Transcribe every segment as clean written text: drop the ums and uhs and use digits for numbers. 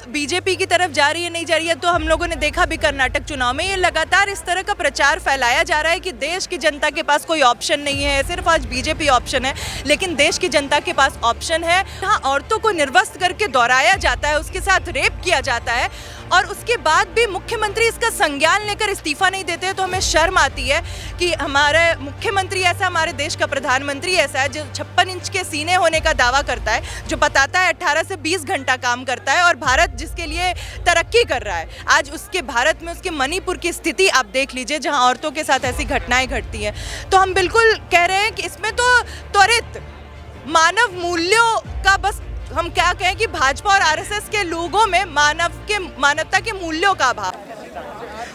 BJP की तरफ जा रही है नहीं जा रही है, तो हम लोगों ने देखा भी कर्नाटक चुनाव में, ये लगातार इस तरह का प्रचार फैलाया जा रहा है कि देश की जनता के पास कोई ऑप्शन नहीं है, सिर्फ आज बीजेपी ऑप्शन है, लेकिन देश की जनता के पास ऑप्शन है। जहाँ औरतों को निर्वस्त्र करके दौड़ाया जाता है, उसके साथ रेप किया जाता है, और उसके बाद भी मुख्यमंत्री इसका संज्ञान लेकर इस्तीफा नहीं देते हैं, तो हमें शर्म आती है कि हमारे मुख्यमंत्री ऐसा, हमारे देश का प्रधानमंत्री ऐसा है जो 56 इंच के सीने होने का दावा करता है, जो बताता है 18 से 20 घंटा काम करता है, और भारत जिसके लिए तरक्की कर रहा है, आज उसके भारत में उसके मणिपुर की स्थिति आप देख लीजिए, जहां औरतों के साथ ऐसी घटनाएं घटती हैं। तो हम बिल्कुल कह रहे हैं कि इसमें तो त्वरित मानव मूल्यों का, बस हम क्या कहें कि भाजपा और आरएसएस के लोगों में मानवता के मूल्यों का अभाव।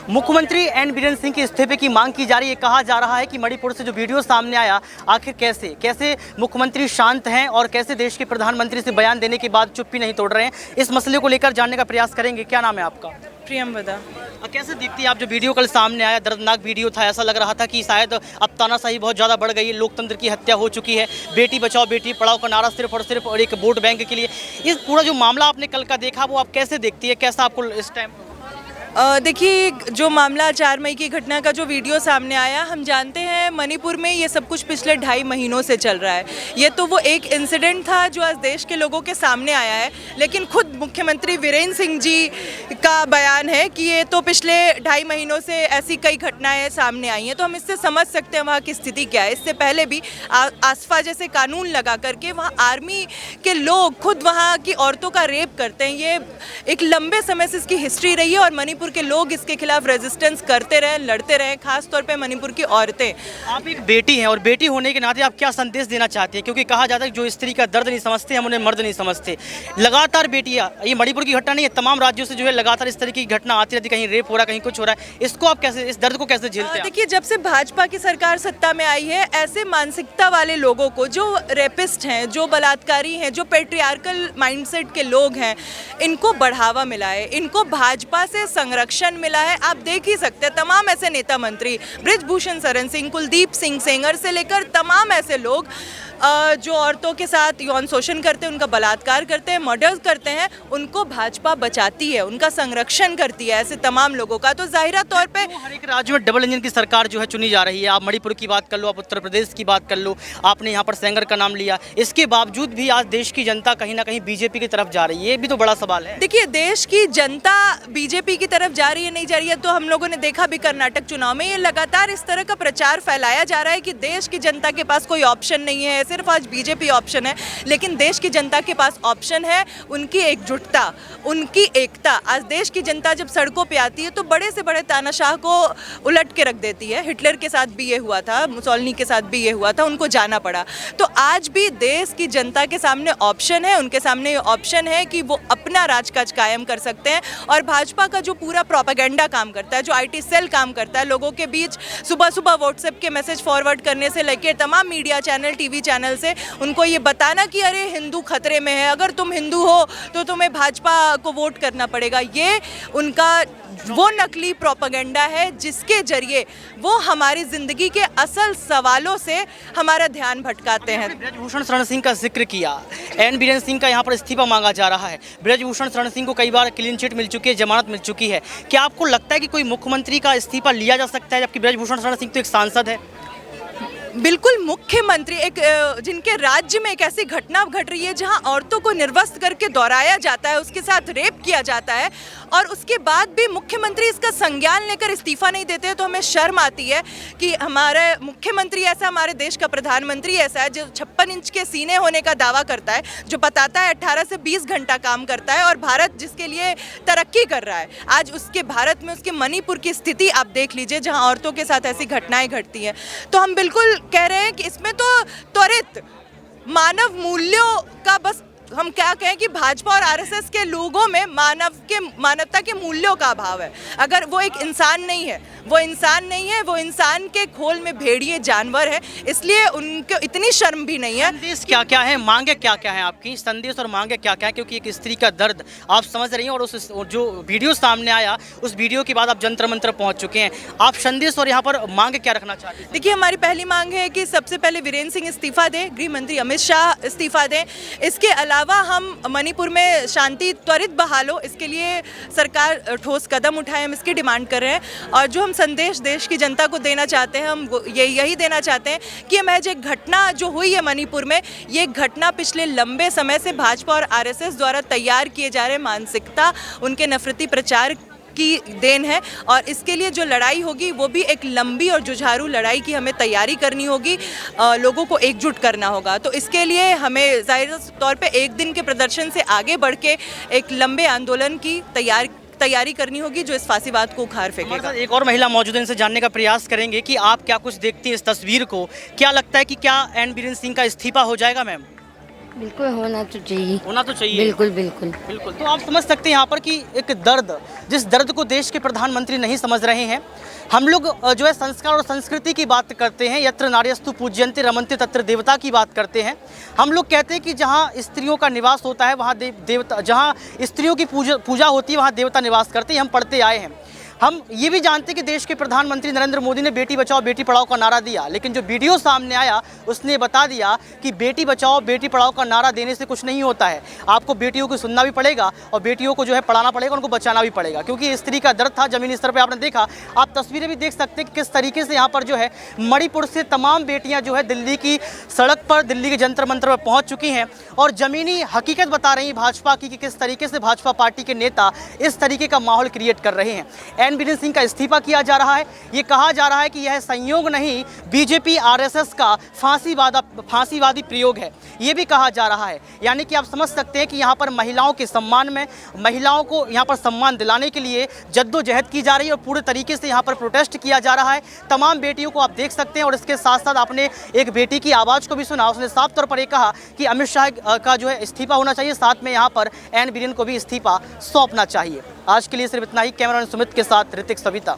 मुख्यमंत्री एन बीरेन सिंह के इस्तीफे की मांग की जा रही है। कहा जा रहा है कि मणिपुर से जो वीडियो सामने आया, आखिर कैसे मुख्यमंत्री शांत हैं और कैसे देश के प्रधानमंत्री से बयान देने के बाद चुप्पी नहीं तोड़ रहे हैं, इस मसले को लेकर जानने का प्रयास करेंगे। क्या नाम है आपका? प्रियंवदा। कैसे देखती है आप जो वीडियो कल सामने आया, दर्दनाक वीडियो था, ऐसा लग रहा था कि शायद अब तानाशाही बहुत ज़्यादा बढ़ गई है, लोकतंत्र की हत्या हो चुकी है, बेटी बचाओ बेटी पढ़ाओ का नारा सिर्फ और सिर्फ और एक वोट बैंक के लिए। इस पूरा जो मामला आपने कल का देखा, वो आप कैसे देखती है, कैसा आपको इस टाइम? देखिए, जो मामला 4 मई की घटना का जो वीडियो सामने आया, हम जानते हैं मणिपुर में ये सब कुछ पिछले 2.5 महीनों से चल रहा है। ये तो वो एक इंसिडेंट था जो आज देश के लोगों के सामने आया है, लेकिन खुद मुख्यमंत्री वीरेंद्र सिंह जी का बयान है कि ये तो पिछले 2.5 महीनों से ऐसी कई घटनाएं सामने आई हैं। तो हम इससे समझ सकते हैं वहाँ की स्थिति क्या है। इससे पहले भी आसफा जैसे कानून लगा करके वहाँ आर्मी के लोग खुद वहाँ की औरतों का रेप करते हैं। ये एक लंबे समय से इसकी हिस्ट्री रही है, और मणिपुर के लोग इसके खिलाफ रेजिस्टेंस करते रहे, लड़ते रहे, खास तौर पे मणिपुर की औरतें। आप एक बेटी हैं, और बेटी होने के नाते आप क्या संदेश देना चाहती हैं? क्योंकि कहा जाता है कि जो स्त्री का दर्द नहीं समझते, हम उन्हें मर्द नहीं समझते। लगातार बेटियां, ये मणिपुर की घटना नहीं है, तमाम राज्यों से जो है लगातार इस तरह की घटना आती रहती, कहीं रेप हो रहा, कहीं कुछ हो रहा है। इसको आप कैसे, इस दर्द को कैसे झेलते हैं? देखिए, जब से भाजपा की सरकार सत्ता में आई है, ऐसे मानसिकता वाले लोगों को, जो रेपिस्ट हैं, जो बलात्कारी हैं, जो पेट्रियार्कल माइंडसेट के लोग हैं, इनको बढ़ावा मिला है, इनको भाजपा से संरक्षण मिला है। आप देख ही सकते हैं तमाम ऐसे नेता मंत्री, बृजभूषण शरण सिंह, कुलदीप सिंह सेंगर से लेकर तमाम ऐसे लोग जो औरतों के साथ यौन शोषण करते हैं, उनका बलात्कार करते हैं, मर्डर करते हैं, उनको भाजपा बचाती है, उनका संरक्षण करती है, ऐसे तमाम लोगों का। तो जाहिर तौर पे हर एक राज्य में डबल इंजन की सरकार जो है चुनी जा रही है। आप मणिपुर की बात कर लो, आप उत्तर प्रदेश की बात कर लो, आपने यहाँ पर सेंगर का नाम लिया, इसके बावजूद भी आज देश की जनता कहीं ना कहीं बीजेपी की तरफ जा रही है। ये भी तो बड़ा सवाल है। देखिए, देश की जनता बीजेपी की तरफ जा रही है नहीं जा रही है, तो हम लोगों ने देखा भी कर्नाटक चुनाव में, ये लगातार इस तरह का प्रचार फैलाया जा रहा है कि देश की जनता के पास कोई ऑप्शन नहीं है, सिर्फ आज बीजेपी ऑप्शन है, लेकिन देश की जनता के पास ऑप्शन है। उनकी एकजुटता, उनकी एकता, आज देश की जनता जब सड़कों पे आती है तो बड़े से बड़े तानाशाह को उलट के रख देती है। हिटलर के साथ भी ये हुआ था, मुसोलिनी के साथ भी ये हुआ था, उनको जाना पड़ा। तो आज भी देश की जनता के सामने ऑप्शन है, उनके सामने ये ऑप्शन है कि वो अपना राजकाज कायम कर सकते हैं। और भाजपा का जो पूरा प्रोपेगेंडा काम करता है, जो IT सेल काम करता है, लोगों के बीच सुबह सुबह व्हाट्सएप के मैसेज फॉरवर्ड करने से लेकर तमाम मीडिया चैनल, TV चैनल से उनको ये बताना कि अरे हिंदू खतरे में है, अगर तुम हिंदू हो तो तुम्हें भाजपा को वोट करना पड़ेगा, ये उनका वो नकली प्रोपेगेंडा है जिसके जरिए वो हमारी जिंदगी के असल सवालों से हमारा ध्यान भटकाते हैं। बृजभूषण शरण सिंह का जिक्र किया, एन बीरेन सिंह का यहाँ पर इस्तीफा मांगा जा रहा है। बृजभूषण शरण सिंह को कई बार क्लीन चिट मिल चुकी है, जमानत मिल चुकी है। क्या आपको लगता है कि कोई मुख्यमंत्री का इस्तीफा लिया जा सकता है, जबकि बृजभूषण शरण सिंह तो एक सांसद है? बिल्कुल, मुख्यमंत्री एक जिनके राज्य में एक ऐसी घटना घट रही है जहां औरतों को निर्वस्त्र करके दौड़ाया जाता है, उसके साथ रेप किया जाता है, और उसके बाद भी मुख्यमंत्री इसका संज्ञान लेकर इस्तीफा नहीं देते हैं, तो हमें शर्म आती है कि हमारे मुख्यमंत्री ऐसा, हमारे देश का प्रधानमंत्री ऐसा है जो 56 इंच के सीने होने का दावा करता है, जो बताता है 18 से 20 घंटा काम करता है, और भारत जिसके लिए तरक्की कर रहा है, आज उसके भारत में उसके मणिपुर की स्थिति आप देख लीजिए, जहाँ औरतों के साथ ऐसी घटनाएं घटती हैं। तो हम बिल्कुल कह रहे हैं कि इसमें तो त्वरित मानव मूल्यों का, बस हम क्या कहें कि भाजपा और आरएसएस के लोगों में मानवता के मूल्यों का अभाव है। अगर वो एक इंसान नहीं है, वो इंसान नहीं है, वो इंसान के खोल में भेड़िए जानवर है, इसलिए उनको इतनी शर्म भी नहीं है। संदेश क्या क्या है, मांगे क्या क्या है आपकी, संदेश और मांगे क्या क्या है? क्योंकि एक स्त्री का दर्द आप समझ रही हैं, और उस जो वीडियो सामने आया, उस वीडियो के बाद आप जंतर मंतर पहुंच चुके हैं। आप संदेश और यहाँ पर मांगे क्या रखना चाहते हैं? देखिए, हमारी पहली मांग है कि सबसे पहले वीरेंद्र सिंह इस्तीफा दें, गृह मंत्री अमित शाह इस्तीफा दें। इसके अलावा अलावा हम मणिपुर में शांति त्वरित बहाल हो, इसके लिए सरकार ठोस कदम उठाए, हम इसकी डिमांड कर रहे हैं। और जो हम संदेश देश की जनता को देना चाहते हैं, हम यही देना चाहते हैं कि महज एक घटना जो हुई है मणिपुर में, ये घटना पिछले लंबे समय से भाजपा और आरएसएस द्वारा तैयार किए जा रहे मानसिकता, उनके नफरती प्रचार की देन है। और इसके लिए जो लड़ाई होगी वो भी एक लंबी और जुझारू लड़ाई की हमें तैयारी करनी होगी, लोगों को एकजुट करना होगा। तो इसके लिए हमें जाहिर तौर पे एक दिन के प्रदर्शन से आगे बढ़ के एक लंबे आंदोलन की तैयारी करनी होगी जो इस फांसीवाद को उखाड़ फेंकेगा। एक और महिला मौजूद है, इनसे जानने का प्रयास करेंगे कि आप क्या कुछ देखती हैं इस तस्वीर को, क्या लगता है कि क्या एन बीरेन सिंह का इस्तीफा हो जाएगा? मैम बिल्कुल होना तो चाहिए, होना तो चाहिए, बिल्कुल बिल्कुल बिल्कुल। तो आप समझ सकते हैं यहाँ पर कि एक दर्द, जिस दर्द को देश के प्रधानमंत्री नहीं समझ रहे हैं। हम लोग जो है संस्कार और संस्कृति की बात करते हैं, यत्र नार्यस्तु पूज्यन्ते रमन्ते तत्र देवता की बात करते हैं। हम लोग कहते हैं कि जहाँ स्त्रियों का निवास होता है वहाँ देवता, जहाँ स्त्रियों की पूजा होती है वहाँ देवता निवास करते हैं, हम पढ़ते आए हैं। हम ये भी जानते हैं कि देश के प्रधानमंत्री नरेंद्र मोदी ने बेटी बचाओ बेटी पढ़ाओ का नारा दिया, लेकिन जो वीडियो सामने आया उसने बता दिया कि बेटी बचाओ बेटी पढ़ाओ का नारा देने से कुछ नहीं होता है। आपको बेटियों को सुनना भी पड़ेगा और बेटियों को जो है पढ़ाना पड़ेगा, उनको बचाना भी पड़ेगा, क्योंकि स्त्री का दर्द था ज़मीनी स्तर पर। आपने देखा, आप तस्वीरें भी देख सकते हैं कि किस तरीके से यहाँ पर जो है मणिपुर से तमाम बेटियाँ जो है दिल्ली की सड़क पर, दिल्ली के जंतर मंतर पर पहुँच चुकी हैं और ज़मीनी हकीकत बता रही भाजपा की कि किस तरीके से भाजपा पार्टी के नेता इस तरीके का माहौल क्रिएट कर रहे हैं। एन बीरेन सिंह का इस्तीफा किया जा रहा है। ये कहा जा रहा है कि यह संयोग नहीं, बीजेपी आरएसएस का फांसीवादी प्रयोग है, ये भी कहा जा रहा है। यानी कि आप समझ सकते हैं कि यहाँ पर महिलाओं के सम्मान में, महिलाओं को यहाँ पर सम्मान दिलाने के लिए जद्दोजहद की जा रही है और पूरे तरीके से यहाँ पर प्रोटेस्ट किया जा रहा है। तमाम बेटियों को आप देख सकते हैं और इसके साथ साथ आपने एक बेटी की आवाज़ को भी सुना, उसने साफ तौर पर यह कहा कि अमित शाह का जो है इस्तीफा होना चाहिए, साथ में यहाँ पर एन बीरेन को भी इस्तीफा सौंपना चाहिए। आज के लिए सिर्फ इतना ही। कैमरामैन सुमित के साथ ऋतिक सविता।